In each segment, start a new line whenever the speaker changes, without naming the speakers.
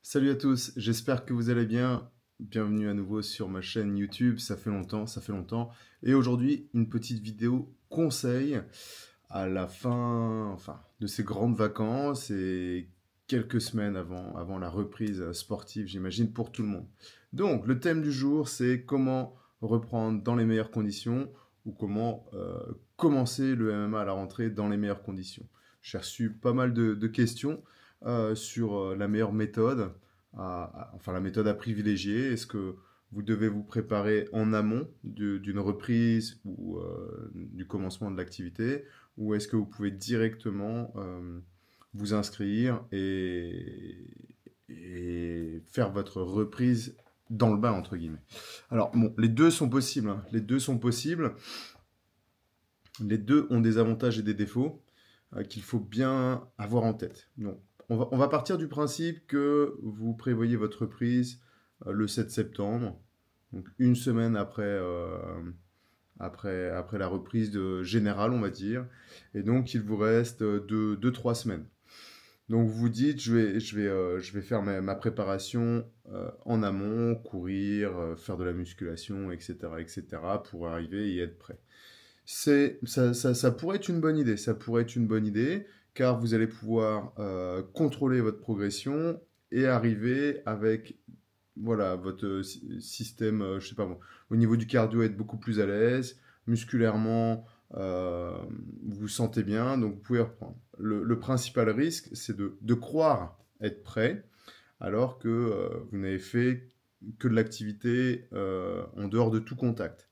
Salut à tous, j'espère que vous allez bien. Bienvenue à nouveau sur ma chaîne YouTube, ça fait longtemps, ça fait longtemps. Et aujourd'hui, une petite vidéo conseil à la fin, de ces grandes vacances et quelques semaines avant la reprise sportive, j'imagine, pour tout le monde. Donc, le thème du jour, c'est comment reprendre dans les meilleures conditions ou comment commencer le MMA à la rentrée dans les meilleures conditions. J'ai reçu pas mal de questions sur la meilleure méthode, la méthode à privilégier. Est-ce que vous devez vous préparer en amont d'une reprise ou du commencement de l'activité, ou est-ce que vous pouvez directement vous inscrire et faire votre reprise dans le bain, entre guillemets. Alors, bon, les deux sont possibles, hein. Les deux sont possibles. Les deux ont des avantages et des défauts qu'il faut bien avoir en tête. Donc, on va partir du principe que vous prévoyez votre reprise le 7 septembre, donc une semaine après la reprise générale, on va dire. Et donc, il vous reste 2-3 semaines. Donc, vous vous dites, je vais faire ma préparation en amont, courir, faire de la musculation, etc., pour arriver et être prêt. Ça pourrait être une bonne idée. Ça pourrait être une bonne idée, car vous allez pouvoir contrôler votre progression et arriver avec voilà, votre système, je sais pas moi, au niveau du cardio, être beaucoup plus à l'aise, musculairement, vous vous sentez bien, donc vous pouvez reprendre. Le principal risque, c'est de croire être prêt, alors que vous n'avez fait que de l'activité en dehors de tout contact.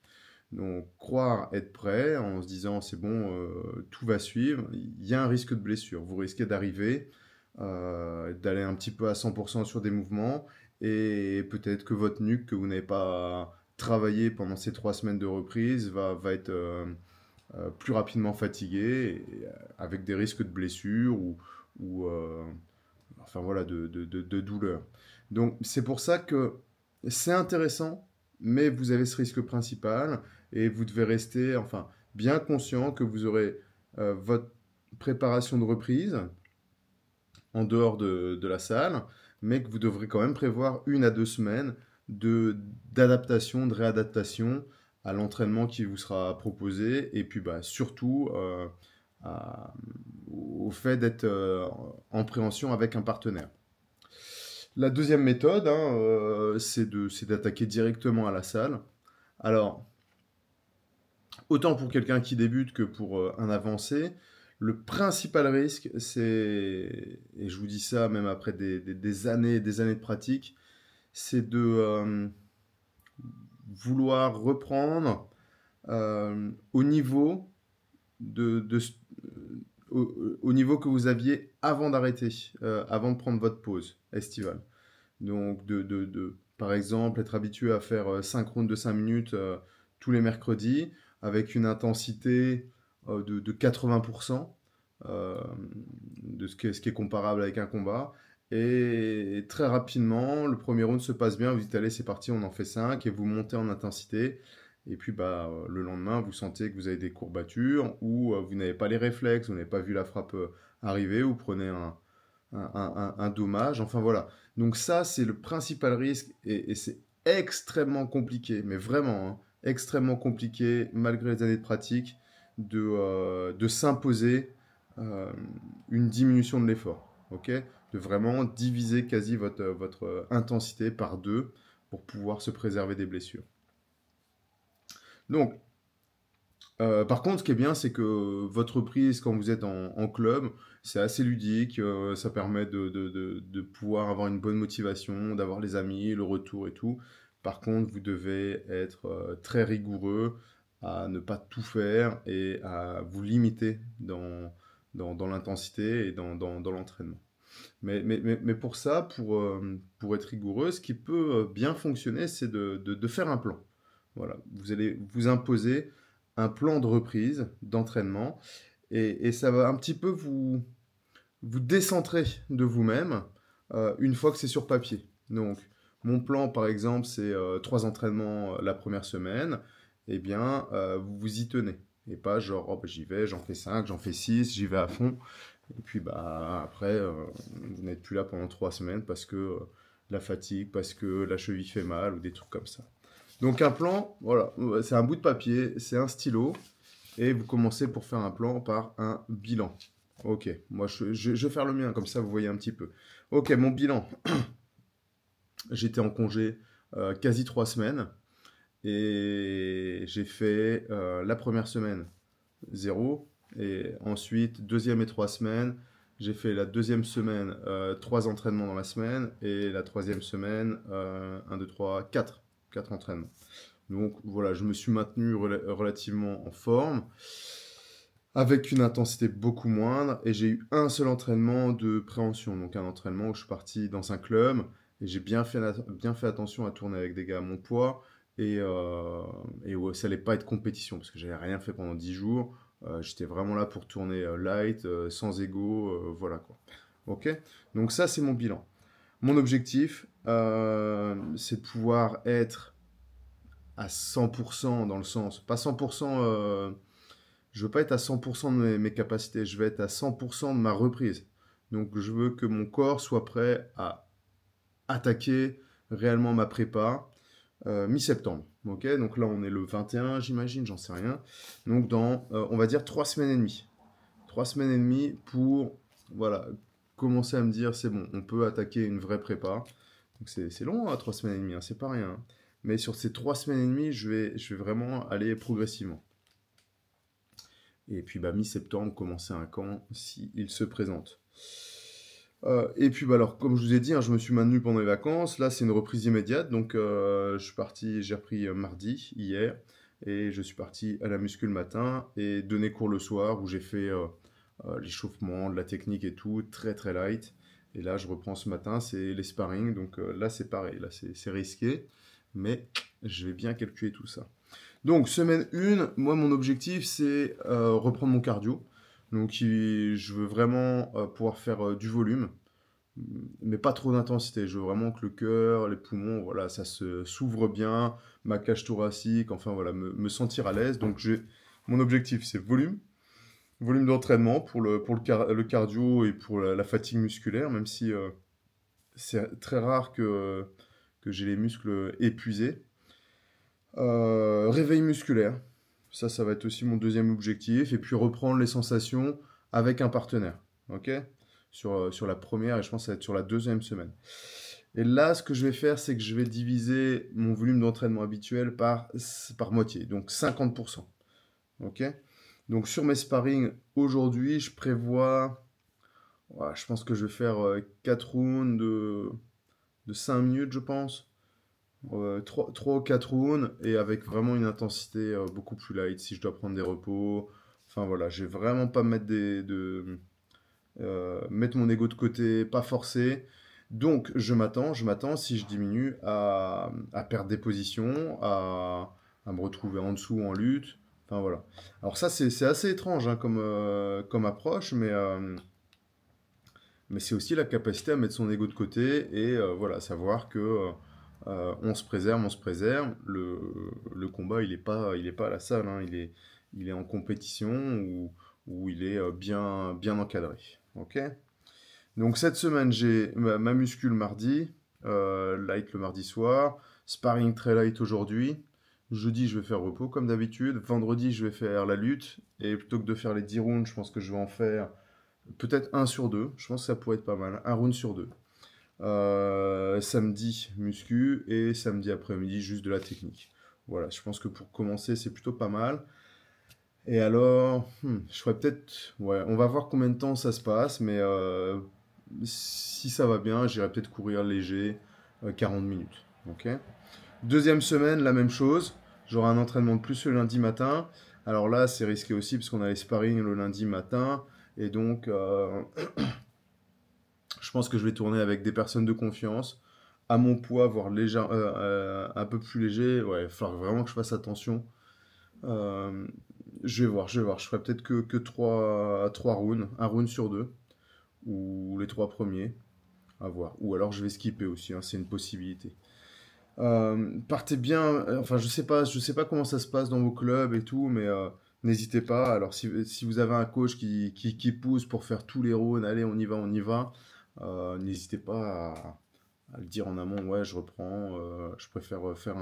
Donc, croire être prêt en se disant c'est bon, tout va suivre, il y a un risque de blessure. Vous risquez d'arriver, d'aller un petit peu à 100% sur des mouvements et peut-être que votre nuque, que vous n'avez pas travaillé pendant ces 3 semaines de reprise, va être plus rapidement fatiguée avec des risques de blessure ou de douleur. Donc, c'est pour ça que c'est intéressant, mais vous avez ce risque principal et vous devez rester bien conscient que vous aurez votre préparation de reprise en dehors de la salle, mais que vous devrez quand même prévoir 1 à 2 semaines d'adaptation, de réadaptation à l'entraînement qui vous sera proposé, et puis surtout à- au fait d'être en préhension avec un partenaire. La deuxième méthode, c'est d'attaquer directement à la salle. Alors, autant pour quelqu'un qui débute que pour un avancé, le principal risque, et je vous dis ça même après des années et des années de pratique, c'est de vouloir reprendre au niveau au niveau que vous aviez avant d'arrêter, avant de prendre votre pause estivale. Donc, par exemple, être habitué à faire 5 rounds de 5 minutes tous les mercredis, avec une intensité de 80%, euh, de ce qui est comparable avec un combat. Et très rapidement, le premier round se passe bien, vous dites allez, c'est parti, on en fait 5, et vous montez en intensité. Et puis le lendemain, vous sentez que vous avez des courbatures, ou vous n'avez pas les réflexes, vous n'avez pas vu la frappe arriver, vous prenez un dommage. Enfin voilà. Donc ça, c'est le principal risque et c'est extrêmement compliqué, mais vraiment extrêmement compliqué, malgré les années de pratique, de s'imposer une diminution de l'effort. Ok, de vraiment diviser quasi votre intensité par deux pour pouvoir se préserver des blessures. Donc, par contre, ce qui est bien, c'est que votre reprise, quand vous êtes en club, c'est assez ludique, ça permet de pouvoir avoir une bonne motivation, d'avoir les amis, le retour et tout. Par contre, vous devez être très rigoureux à ne pas tout faire et à vous limiter dans l'intensité et dans l'entraînement. Mais pour ça, pour être rigoureux, ce qui peut bien fonctionner, c'est de faire un plan. Voilà, vous allez vous imposer un plan de reprise, d'entraînement, et ça va un petit peu vous décentrer de vous-même une fois que c'est sur papier. Donc, mon plan, par exemple, c'est 3 entraînements la première semaine, eh bien, vous vous y tenez. Et pas genre, oh, j'y vais, j'en fais 5, j'en fais 6, j'y vais à fond. Et puis, après, vous n'êtes plus là pendant 3 semaines parce que la fatigue parce que la cheville fait mal ou des trucs comme ça. Donc un plan, voilà, c'est un bout de papier, c'est un stylo, et vous commencez pour faire un plan par un bilan. Ok, moi je vais faire le mien, comme ça vous voyez un petit peu. Ok, mon bilan. J'étais en congé quasi 3 semaines, et j'ai fait la première semaine 0, et ensuite deuxième et 3 semaines, j'ai fait la deuxième semaine 3 entraînements dans la semaine, et la troisième semaine 1, 2, 3, 4 entraînements. Donc voilà, je me suis maintenu relativement en forme, avec une intensité beaucoup moindre, et j'ai eu un seul entraînement de préhension, donc un entraînement où je suis parti dans un club, et j'ai bien fait attention à tourner avec des gars à mon poids, et ouais, ça allait pas être compétition, parce que j'avais rien fait pendant 10 jours, j'étais vraiment là pour tourner light, sans ego, voilà quoi. Ok. Donc ça c'est mon bilan. Mon objectif, c'est de pouvoir être à 100% dans le sens, pas 100%, je veux pas être à 100% de mes capacités, je veux être à 100% de ma reprise. Donc je veux que mon corps soit prêt à attaquer réellement ma prépa mi-septembre. Ok, donc là on est le 21, j'imagine, j'en sais rien. Donc dans, on va dire 3 semaines et demie. 3 semaines et demie pour, voilà, commencer à me dire c'est bon, on peut attaquer une vraie prépa. Donc c'est long, hein, 3 semaines et demie, hein, c'est pas rien, hein. Mais sur ces 3 semaines et demie, je vais vraiment aller progressivement. Et puis bah, mi-septembre, commencer un camp s'il se présente. Et puis bah, alors, comme je vous ai dit, hein, je me suis maintenu pendant les vacances. Là, c'est une reprise immédiate. Donc j'ai repris mardi, hier. Et je suis parti à la muscu le matin et donner cours le soir où j'ai fait l'échauffement, de la technique et tout, très très light. Et là, je reprends ce matin, c'est les sparring. Donc là, c'est pareil, là, c'est risqué. Mais je vais bien calculer tout ça. Donc, semaine 1, moi, mon objectif, c'est reprendre mon cardio. Donc, je veux vraiment pouvoir faire du volume, mais pas trop d'intensité. Je veux vraiment que le cœur, les poumons, voilà, ça s'ouvre bien, ma cage thoracique, enfin voilà, me sentir à l'aise. Donc, mon objectif, c'est volume d'entraînement pour le cardio et pour la fatigue musculaire, même si c'est très rare que j'ai les muscles épuisés. Réveil musculaire, ça va être aussi mon deuxième objectif. Et puis reprendre les sensations avec un partenaire. Ok, sur la première, et je pense que ça va être sur la deuxième semaine. Et là, ce que je vais faire, c'est que je vais diviser mon volume d'entraînement habituel par moitié, donc 50%. Ok, donc sur mes sparring, aujourd'hui, je prévois, ouais, je pense que je vais faire 4 rounds de 5 minutes, je pense. 3 ou 4 rounds, et avec vraiment une intensité beaucoup plus light si je dois prendre des repos. Enfin voilà, je vais vraiment pas mettre mettre mon ego de côté, pas forcer. Donc je m'attends si je diminue à perdre des positions, à me retrouver en dessous en lutte. Enfin voilà. Alors ça c'est assez étrange, hein, comme approche, mais c'est aussi la capacité à mettre son ego de côté et voilà, savoir que on se préserve, on se préserve. Le combat, il est pas à la salle, hein, il est en compétition où il est bien encadré. Ok. Donc cette semaine, j'ai ma muscu le mardi, light le mardi soir, sparring très light aujourd'hui. Jeudi, je vais faire repos comme d'habitude. Vendredi, je vais faire la lutte. Et plutôt que de faire les 10 rounds, je pense que je vais en faire peut-être un sur deux. Je pense que ça pourrait être pas mal. Un round sur deux. Samedi, muscu. Et samedi après-midi, juste de la technique. Voilà, je pense que pour commencer, c'est plutôt pas mal. Et alors, je ferais peut-être... Ouais, on va voir combien de temps ça se passe. Mais si ça va bien, j'irai peut-être courir léger 40 minutes. Ok. Deuxième semaine, la même chose. J'aurai un entraînement de plus le lundi matin. Alors là, c'est risqué aussi parce qu'on a les sparring le lundi matin. Et donc, je pense que je vais tourner avec des personnes de confiance, à mon poids, voire un peu plus léger. Ouais, il va falloir vraiment que je fasse attention. Euh, je vais voir. Je ferai peut-être que 3 rounds, un round sur deux, ou les 3 premiers, à voir. Ou alors je vais skipper aussi, hein, c'est une possibilité. Partez bien, enfin je sais pas comment ça se passe dans vos clubs et tout, mais n'hésitez pas. Alors si vous avez un coach qui pousse pour faire tous les rounds, allez on y va, n'hésitez pas à le dire en amont, ouais, je reprends, je préfère faire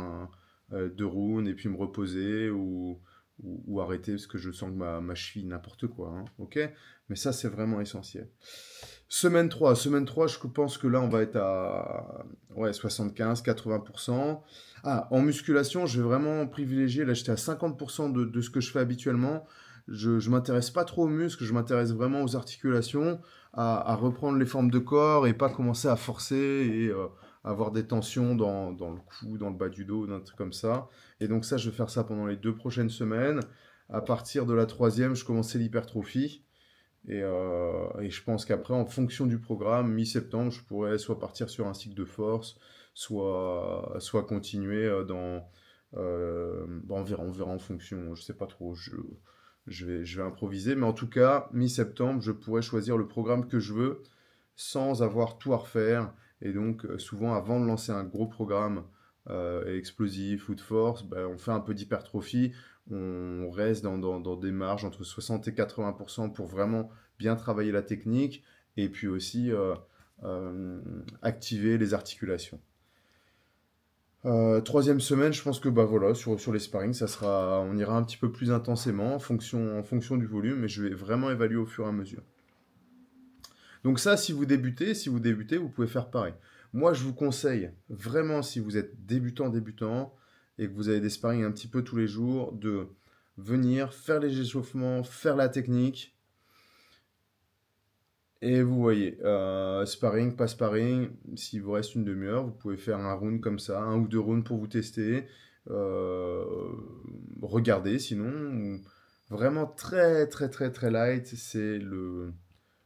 2 rounds et puis me reposer ou arrêter parce que je sens que ma cheville, n'importe quoi, hein, ok? Mais ça, c'est vraiment essentiel. Semaine 3, je pense que là, on va être à ouais, 75-80%. Ah, en musculation, je vais vraiment privilégier, là, j'étais à 50% de ce que je fais habituellement. Je m'intéresse pas trop aux muscles, je m'intéresse vraiment aux articulations, à reprendre les formes de corps et pas commencer à forcer et avoir des tensions dans le cou, dans le bas du dos, un truc comme ça. Et donc ça, je vais faire ça pendant les 2 prochaines semaines. À partir de la troisième, je commençais l'hypertrophie. Et je pense qu'après, en fonction du programme, mi-septembre, je pourrais soit partir sur un cycle de force, soit continuer on verra en fonction, je sais pas trop, je vais improviser, mais en tout cas, mi-septembre, je pourrais choisir le programme que je veux sans avoir tout à refaire. Et donc, souvent, avant de lancer un gros programme explosif ou de force, ben, on fait un peu d'hypertrophie. On reste dans des marges entre 60 et 80% pour vraiment bien travailler la technique et puis aussi activer les articulations. Troisième semaine, je pense que bah voilà, sur les sparring, on ira un petit peu plus intensément en fonction du volume, mais je vais vraiment évaluer au fur et à mesure. Donc ça, si vous débutez, vous pouvez faire pareil. Moi, je vous conseille vraiment, si vous êtes débutant et que vous avez des sparring un petit peu tous les jours, de venir faire les échauffements, faire la technique. Et vous voyez, sparring, pas sparring, s'il vous reste une demi-heure, vous pouvez faire un round comme ça, 1 ou 2 rounds pour vous tester. Euh, Regardez sinon. Vraiment très très très très light, c'est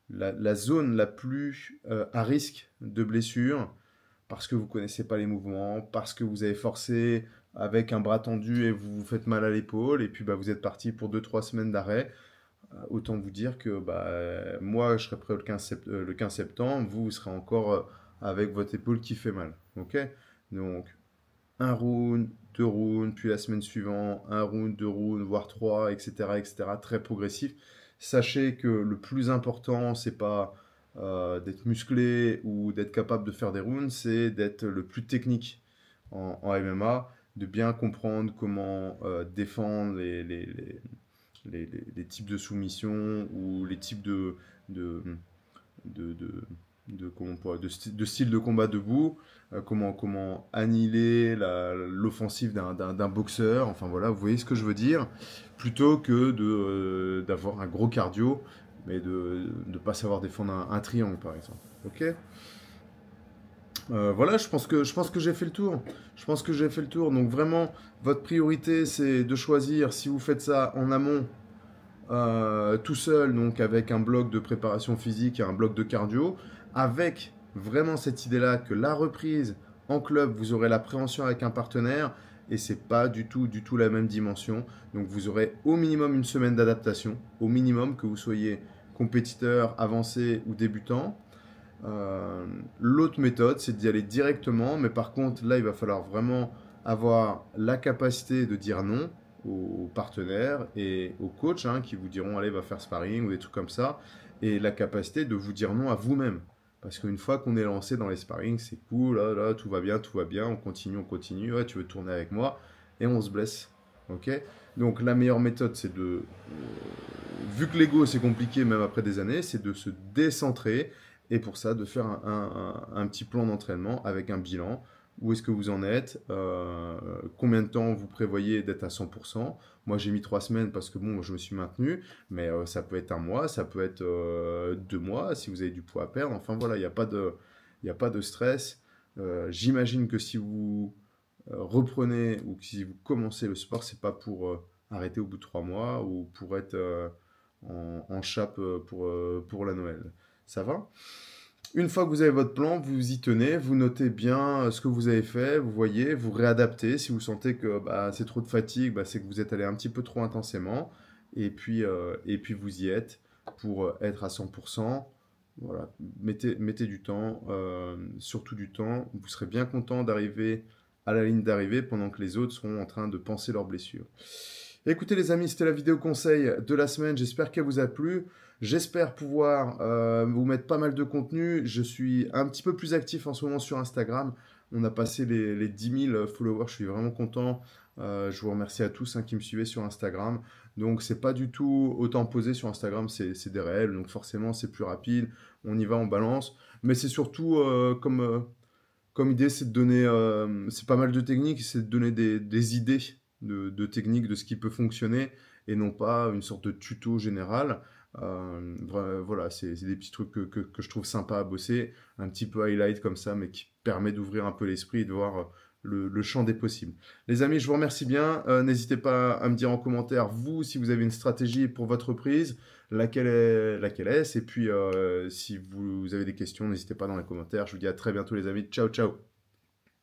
la zone la plus à risque de blessure parce que vous connaissez pas les mouvements, parce que vous avez forcé avec un bras tendu et vous vous faites mal à l'épaule, et puis bah, vous êtes parti pour 2 3 semaines d'arrêt. Autant vous dire que bah, moi, je serai prêt le 15 septembre, vous serez encore avec votre épaule qui fait mal. Ok? Donc, 1 round, 2 rounds, puis la semaine suivante, 1 round, 2 rounds, voire 3, etc., etc., très progressif. Sachez que le plus important, c'est pas d'être musclé ou d'être capable de faire des rounds, c'est d'être le plus technique en MMA, de bien comprendre comment défendre les types de soumission ou les types de, de, de, de style de combat debout, comment annihiler l'offensive d'un boxeur, enfin voilà, vous voyez ce que je veux dire, plutôt que d'avoir un gros cardio, mais de ne pas savoir défendre un triangle par exemple. Ok. Voilà, je pense que j'ai fait le tour. Je pense que j'ai fait le tour. Donc vraiment, votre priorité, c'est de choisir si vous faites ça en amont, tout seul, donc avec un bloc de préparation physique et un bloc de cardio, avec vraiment cette idée-là que la reprise en club, vous aurez l'appréhension avec un partenaire et c'est pas du tout la même dimension. Donc vous aurez au minimum une semaine d'adaptation, au minimum que vous soyez compétiteur, avancé ou débutant. Euh, L'autre méthode, c'est d'y aller directement, mais par contre, là, il va falloir vraiment avoir la capacité de dire non aux partenaires et aux coachs qui vous diront allez, va faire sparring ou des trucs comme ça, et la capacité de vous dire non à vous-même. Parce qu'une fois qu'on est lancé dans les sparring, c'est cool, là, tout va bien, on continue, ouais, tu veux tourner avec moi, et on se blesse. Ok. Donc la meilleure méthode, c'est vu que l'ego c'est compliqué même après des années, c'est de se décentrer et pour ça, de faire un petit plan d'entraînement avec un bilan. Où est-ce que vous en êtes? Combien de temps vous prévoyez d'être à 100%? Moi, j'ai mis 3 semaines parce que bon, je me suis maintenu, mais ça peut être un mois, ça peut être 2 mois si vous avez du poids à perdre. Enfin voilà, il n'y a pas de stress. J'imagine que si vous reprenez ou que si vous commencez le sport, c'est pas pour arrêter au bout de 3 mois ou pour être en chape pour la Noël. Ça va? Une fois que vous avez votre plan, vous y tenez, vous notez bien ce que vous avez fait, vous voyez, vous réadaptez. Si vous sentez que bah, c'est trop de fatigue, bah, c'est que vous êtes allé un petit peu trop intensément. Et puis vous y êtes pour être à 100%. Voilà, mettez du temps, surtout du temps. Vous serez bien content d'arriver à la ligne d'arrivée pendant que les autres seront en train de penser leurs blessures. Écoutez les amis, c'était la vidéo conseil de la semaine, j'espère qu'elle vous a plu. J'espère pouvoir vous mettre pas mal de contenu. Je suis un petit peu plus actif en ce moment sur Instagram. On a passé les 10 000 followers, je suis vraiment content. Je vous remercie à tous qui me suivez sur Instagram. Donc c'est pas du tout autant posé sur Instagram, c'est des réels, donc forcément c'est plus rapide. On y va, on balance. Mais c'est surtout comme idée, c'est de donner, c'est pas mal de techniques, c'est de donner des idées de techniques, de ce qui peut fonctionner, et non pas une sorte de tuto général. Voilà, c'est des petits trucs que je trouve sympa à bosser, un petit peu highlight comme ça, mais qui permet d'ouvrir un peu l'esprit et de voir le champ des possibles. Les amis, je vous remercie bien. N'hésitez pas à me dire en commentaire, vous, si vous avez une stratégie pour votre prise, laquelle est-ce, et puis si vous avez des questions, n'hésitez pas dans les commentaires. Je vous dis à très bientôt les amis. Ciao, ciao.